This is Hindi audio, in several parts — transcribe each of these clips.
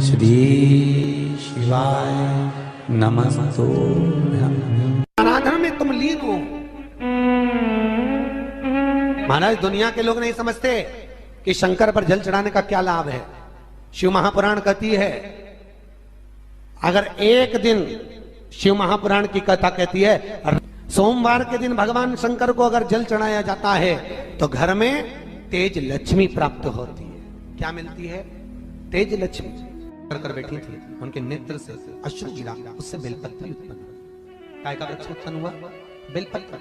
श्री शिवाय नमस्तुभ्यं। आराधना में तुम लीन हो। महाराज दुनिया के लोग नहीं समझते कि शंकर पर जल चढ़ाने का क्या लाभ है। शिव महापुराण कहती है, अगर एक दिन शिव महापुराण की कथा कहती है सोमवार के दिन भगवान शंकर को अगर जल चढ़ाया जाता है तो घर में तेज लक्ष्मी प्राप्त होती है। क्या मिलती है? तेज लक्ष्मी। कर बैठी थी, उनके नेत्र से अश्रु गिरा, उससे बेलपत्र उत्पन्न हुआ। काय का वृक्ष उत्पन्न हुआ? बेलपत्र।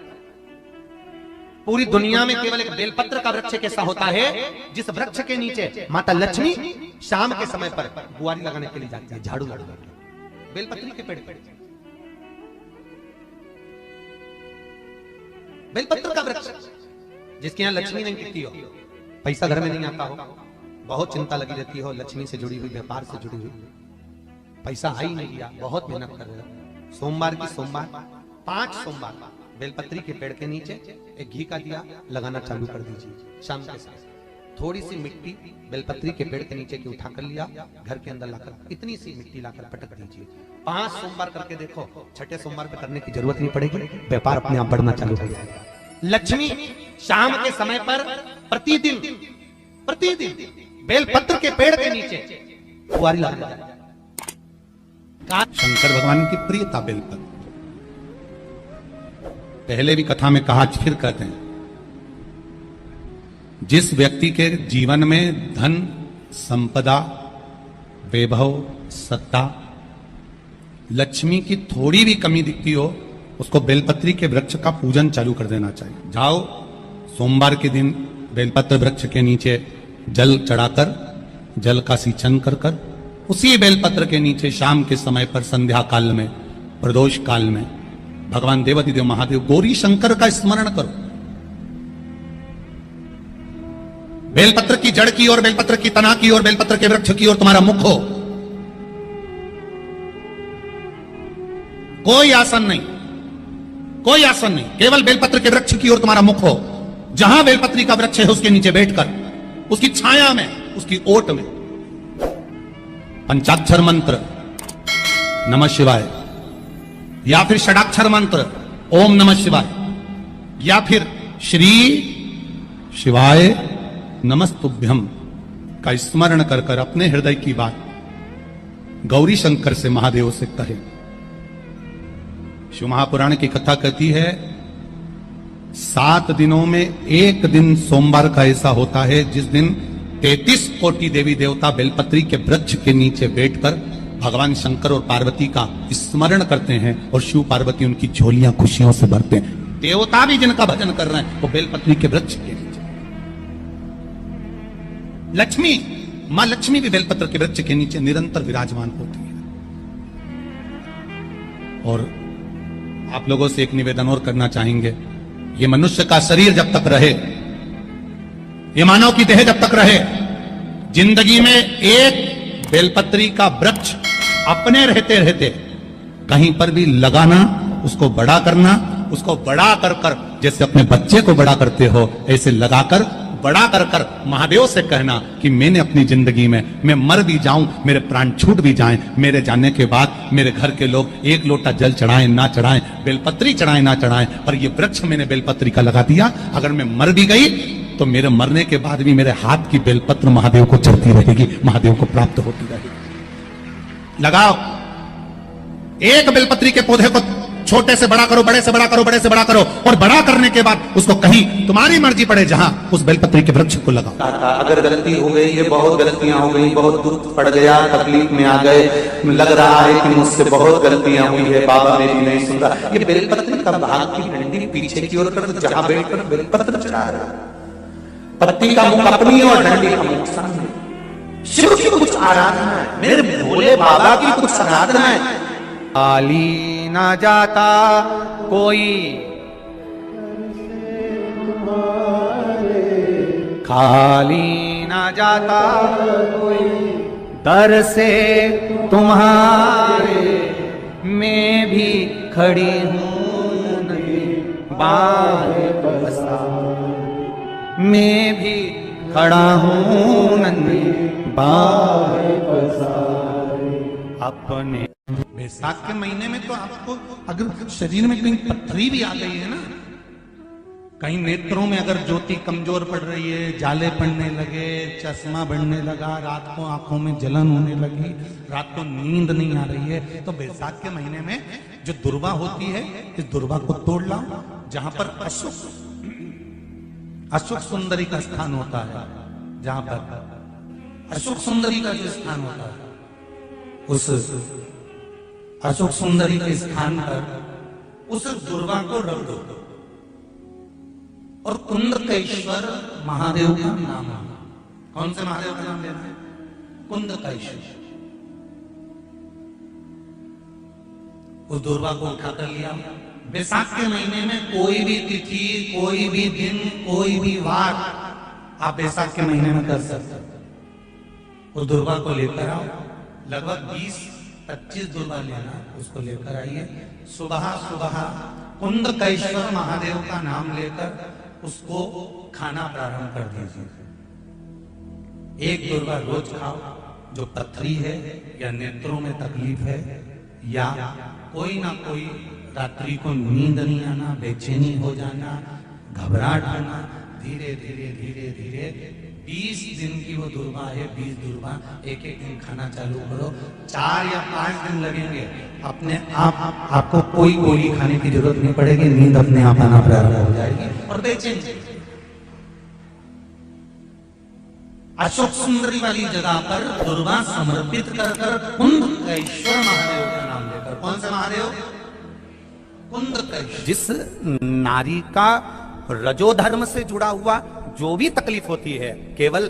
पूरी दुनिया में केवल एक बेलपत्र का वृक्ष कैसा होता है जिस वृक्ष के नीचे माता लक्ष्मी शाम के समय पर बुआरी लगाने के लिए जाती है, झाड़ू लगाने के लिए। बेलपत्री के पेड़ पर बेलपत्र का वृक्ष, जिसके यहाँ लक्ष्मी नहीं टिकती हो, पैसा घर में नहीं आता हो, बहुत चिंता लगी रहती हो, लक्ष्मी से जुड़ी हुई, व्यापार से जुड़ी हुई, पैसा आ ही नहीं गया, बहुत मेहनत कर रहे हो। सोमवार की सोमवार 5 सोमवार बेलपत्री के पेड़ के नीचे एक घी का दिया लगाना चालू कर दीजिए। शाम के साथ थोड़ी सी मिट्टी बेलपत्री के पेड़ के नीचे की उठा कर लिया, घर के अंदर लाकर इतनी सी मिट्टी लाकर पटक दीजिए। 5 सोमवार करके देखो, छठे सोमवार पे करने की जरूरत नहीं पड़ेगी, व्यापार अपने आप बढ़ना चालू हो जाएगा। लक्ष्मी शाम के समय पर प्रतिदिन बेलपत्र के पेड़ के नीचे बुआरी लगाना। शंकर भगवान की प्रियता बेलपत्र। पहले भी कथा में कहा, फिर कहते हैं, जिस व्यक्ति के जीवन में धन, संपदा, वैभव, सत्ता, लक्ष्मी की थोड़ी भी कमी दिखती हो, उसको बेलपत्री के वृक्ष का पूजन चालू कर देना चाहिए। जाओ सोमवार के दिन बेलपत्र वृक्ष के नीचे जल चढ़ाकर, जल का सिंचन कर कर, उसी बेलपत्र के नीचे शाम के समय पर संध्या काल में, प्रदोष काल में भगवान देवाधिदेव महादेव गौरी शंकर का स्मरण करो। बेलपत्र की जड़ की ओर, बेलपत्र की तना की ओर, बेलपत्र के वृक्ष की ओर तुम्हारा मुख हो। कोई आसन नहीं, कोई आसन नहीं, केवल बेलपत्र के वृक्ष की ओर तुम्हारा मुख हो। जहां बेलपत्री का वृक्ष है उसके नीचे बैठकर, उसकी छाया में, उसकी ओट में पंचाक्षर मंत्र नमः शिवाय, या फिर षडाक्षर मंत्र ओम नमः शिवाय, या फिर श्री शिवाय नमस्तुभ्यं का स्मरण कर कर अपने हृदय की बात गौरी शंकर से, महादेव से कहे। शिव महापुराण की कथा कहती है 7 दिनों में एक दिन सोमवार का ऐसा होता है जिस दिन 33 कोटि देवी देवता बेलपत्री के वृक्ष के नीचे बैठकर भगवान शंकर और पार्वती का स्मरण करते हैं और शिव पार्वती उनकी झोलियां खुशियों से भरते हैं। देवता भी जिनका भजन कर रहे हैं वो बेलपत्री के वृक्ष के नीचे। लक्ष्मी, मां लक्ष्मी भी बेलपत्र के वृक्ष के नीचे निरंतर विराजमान होती है। और आप लोगों से एक निवेदन और करना चाहेंगे, ये मनुष्य का शरीर जब तक रहे, ये मानव की देह जब तक रहे, जिंदगी में एक बेलपत्री का वृक्ष अपने रहते रहते कहीं पर भी लगाना, उसको बड़ा करना, उसको बड़ा कर कर जैसे अपने बच्चे को बड़ा करते हो ऐसे लगाकर बड़ा कर कर महादेव से कहना कि मैंने अपनी जिंदगी में, मैं मर भी जाऊं, मेरे प्राण छूट भी जाएं, मेरे जाने के बाद मेरे घर के लोग एक लोटा जल चढ़ाएं ना चढ़ाएं, बेलपत्री चढ़ाएं ना चढ़ाएं, पर ये वृक्ष मैंने बेलपत्री का लगा दिया, अगर मैं मर भी गई तो मेरे मरने के बाद भी मेरे हाथ की बेलपत्र महादेव को चढ़ती रहेगी, महादेव को प्राप्त होती रहेगी। लगाओ, एक बेलपत्री के पौधे को छोटे से बड़ा करो, बड़े से बड़ा करो, बड़े से बड़ा करो, और बड़ा करने के बाद उसको कहीं तुम्हारी मर्जी पड़े जहां, उस बेलपत्री के वृक्ष को लगाओ। अगर गलती हो गई, ये बहुत गलतियां हो गई, बहुत दुख पड़ गया, तकलीफ में आ गए, लग रहा है कि मुझसे बहुत गलतियां हुई है, बाबा मेरी नहीं सुन रहा, ये बेलपत्री का भाग की डंडी पीछे की ओर कर, जहां बैठकर बेलपत्र चढ़ा रहा, पत्ती का मुख अपनी और डंडी का मुख सामने। शिव की कुछ आराधना है, मेरे भोले बाबा की कुछ आराधना है। खाली ना जाता कोई, खाली ना जाता कोई, दर से तुम्हारे मैं भी खड़ी हूं नहीं, बाहें पसार मैं भी खड़ा हूं नन्ही बाहें पसार। अपने। बैसाख के महीने में तो आपको अगर शरीर में कहीं पथरी भी आ गई है ना, कहीं नेत्रों में अगर ज्योति कमजोर पड़ रही है, जाले पड़ने लगे, चश्मा बढ़ने लगा, रात को आंखों में जलन होने लगी, रात को नींद नहीं आ रही है, तो बैसाख के महीने में जो दुर्वा होती है, इस दुर्वा को तोड़ लाओ। जहां पर अशुक सुंदरी का स्थान होता है, जहां पर अशुक सुंदरी का जो स्थान होता है, उस अशुक सुंदरी के स्थान पर उस दुर्वा को रख दो। और कुंदकेश्वर महादेव का नाम है। कौन से महादेव का नाम लेना है? कुंदकेश्वर। उस दुर्वा को उठाकर लिया। बैसाख के महीने में कोई भी तिथि, कोई भी दिन, कोई भी वार आप बैसाख के महीने में कर सकते। उस दुर्वा को लेकर आओ, लगभग 20-25 दुर्वा लेना, उसको लेकर आइए। सुबह सुबह कुंदकेश्वर महादेव का नाम लेकर उसको खाना प्रारंभ कर दीजिए। एक दुर्वा रोज खाओ। जो पथरी है या नेत्रों में तकलीफ है या कोई ना कोई रात्रि को नींद नहीं आना, बेचैनी हो जाना, घबराहट होना, धीरे धीरे धीरे धीरे 20 दिन की वो दुर्वा है, 20 दुर्वा एक एक दिन खाना चालू करो। 4 या 5 दिन लगेंगे, अपने आप आपको कोई गोली खाने की जरूरत नहीं पड़ेगी, नींद अपने आप आना प्रारंभ हो जाएगी और बेचैनी। अशोक सुंदरी वाली जगह पर दुर्वा समर्पित कर कुंदकेश्वर महादेव का नाम लेकर। कौन से महादेव? कुंदकेश्वर। जिस नारी का रजोधर्म से जुड़ा हुआ जो भी तकलीफ होती है, केवल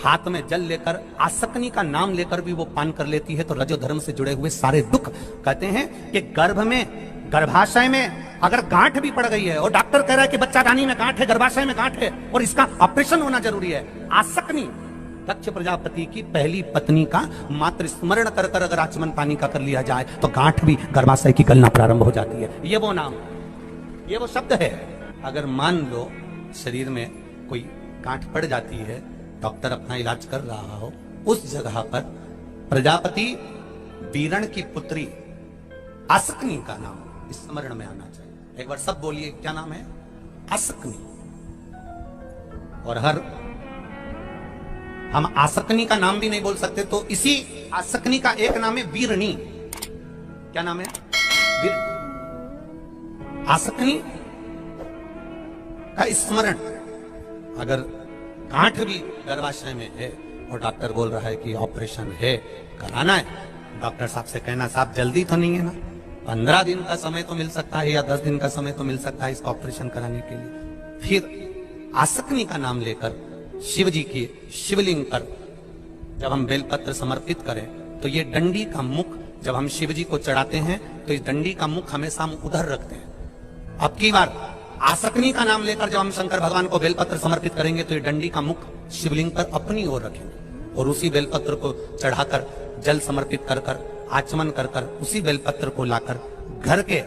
हाथ में जल लेकर, आसक्ति का नाम लेकर भी वो पान कर लेती है, तो रजोधर्म से जुड़े हुए सारे दुख, कहते हैं कि गर्भ में, गर्भाशय में अगर गांठ भी पड़ गई है और डॉक्टर कह रहा है कि बच्चा रानी में गांठ है, गर्भाशय में गांठ है और इसका ऑपरेशन होना जरूरी है, आसक्ति दक्ष प्रजापति की पहली पत्नी का मात्र स्मरण कर कर अगर आचमन पानी का कर लिया जाए तो गांठ भी गर्भाशय की गलना प्रारंभ हो जाती है। ये वो नाम, ये वो शब्द है। अगर मान लो शरीर में कोई गांठ पड़ जाती है, डॉक्टर अपना इलाज कर रहा हो, उस जगह पर प्रजापति वीरण की पुत्री आसक्ति का नाम स्मरण में आना चाहिए। एक बार सब बोलिए, क्या नाम है? आसक्ति। और हम आसक्ति का नाम भी नहीं बोल सकते, तो इसी आसक्ति का एक नाम है वीरणी। क्या नाम है? आसक्ति का स्मरण। अगर गांठ भी गर्भाशय में है और डॉक्टर बोल रहा है कि ऑपरेशन है, कराना है, डॉक्टर साहब से कहना, साहब जल्दी तो नहीं है ना, 15 दिन का समय तो मिल सकता है या 10 दिन का समय तो मिल सकता है इसका ऑपरेशन कराने के लिए। फिर आसक्ति का नाम लेकर शिव जी की शिवलिंग पर जब हम बेलपत्र समर्पित करें तो ये डंडी का मुख जब हम शिव जी को चढ़ाते हैं तो इस डंडी का मुख हमेशा हम उधर रखते हैं। अब की बार आसक्ति का नाम लेकर जब हम शंकर भगवान को बेलपत्र समर्पित करेंगे तो ये डंडी का मुख शिवलिंग पर अपनी ओर रखेंगे और उसी बेलपत्र को चढ़ाकर जल समर्पित कर कर आचमन कर कर उसी बेलपत्र को लाकर घर के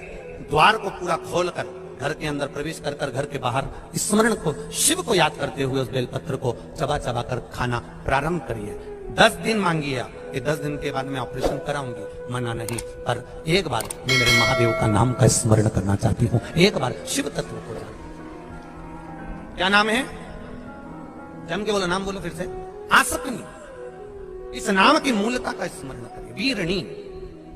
द्वार को पूरा खोलकर घर के अंदर प्रवेश कर कर घर के बाहर स्मरण को, शिव को याद करते हुए उस बेलपत्र को चबा चबा कर खाना प्रारंभ करिए। 10 दिन मांगिए आप, ये 10 दिन के बाद मैं ऑपरेशन कराऊंगी, मना नहीं, पर एक बार मैं मेरे महादेव का नाम का स्मरण करना चाहती हूँ, एक बार शिव तत्व को जान। क्या नाम है? जम के बोलो, नाम बोलो फिर से। आसक्ति। इस नाम की मूलता का स्मरण करिए, वीरणी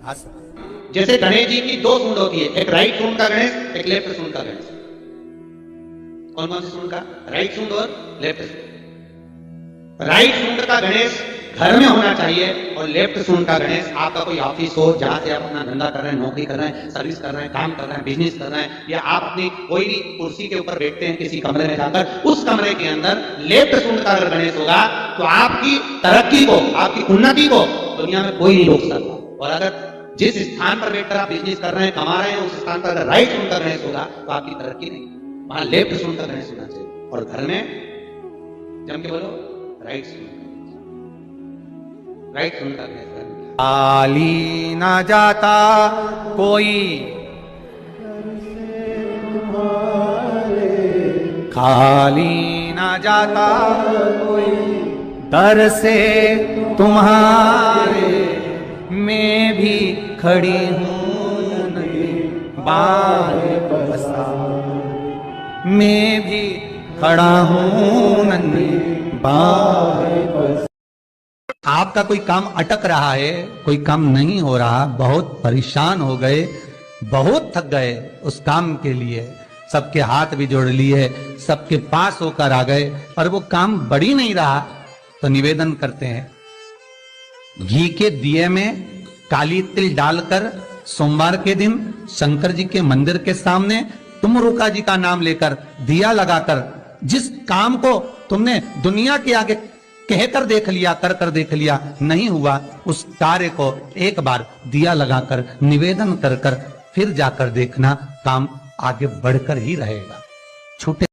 आसक्ति। जैसे गणेश जी की 2 सूंड होती है, एक राइट सूंड का गणेश, एक लेफ्ट सूंड का गणेश। कौन कौन सी सूंड का? राइट सूंड और लेफ्ट सूंड। राइट सूंड का गणेश घर में होना चाहिए और लेफ्ट सूंड का गणेश आपका कोई ऑफिस हो जहां से आप अपना धंधा कर रहे हैं, नौकरी कर रहे हैं, सर्विस कर रहे हैं, काम कर रहे हैं, बिजनेस कर रहे हैं, या आप अपनी कोई भी कुर्सी के ऊपर बैठते हैं किसी कमरे में जाकर, उस कमरे के अंदर लेफ्ट सूंड का अगर गणेश होगा तो आपकी तरक्की को, आपकी उन्नति को दुनिया में कोई नहीं रोक सकता। और अगर जिस स्थान पर बैठकर आप बिजनेस कर रहे हैं, कमा रहे हैं, उस स्थान पर अगर राइट सूंड का गणेश होगा तो आपकी तरक्की नहीं, वहां लेफ्ट सूंड का गणेश होना चाहिए। और घर में जम के बोलो, राइट सूंड, राइट सूंड का गणेश। खाली ना जाता कोई, खाली ना जाता कोई, दर से तुम्हारे में खड़ी हूं नन्ही बाहें पसार, मैं भी खड़ा हूं नन्ही बाहें पसार। आपका कोई काम अटक रहा है, कोई काम नहीं हो रहा, बहुत परेशान हो गए, बहुत थक गए उस काम के लिए, सबके हाथ भी जोड़ लिए, सबके पास होकर आ गए, पर वो काम बढ़ ही नहीं रहा, तो निवेदन करते हैं घी के दिए में काली तिल डालकर सोमवार के दिन शंकर जी के मंदिर के सामने तुम रुका जी का नाम लेकर दिया लगाकर, जिस काम को तुमने दुनिया के आगे कहकर देख लिया, कर देख लिया, नहीं हुआ, उस कार्य को एक बार दिया लगाकर निवेदन कर फिर जाकर देखना, काम आगे बढ़कर ही रहेगा। छूटे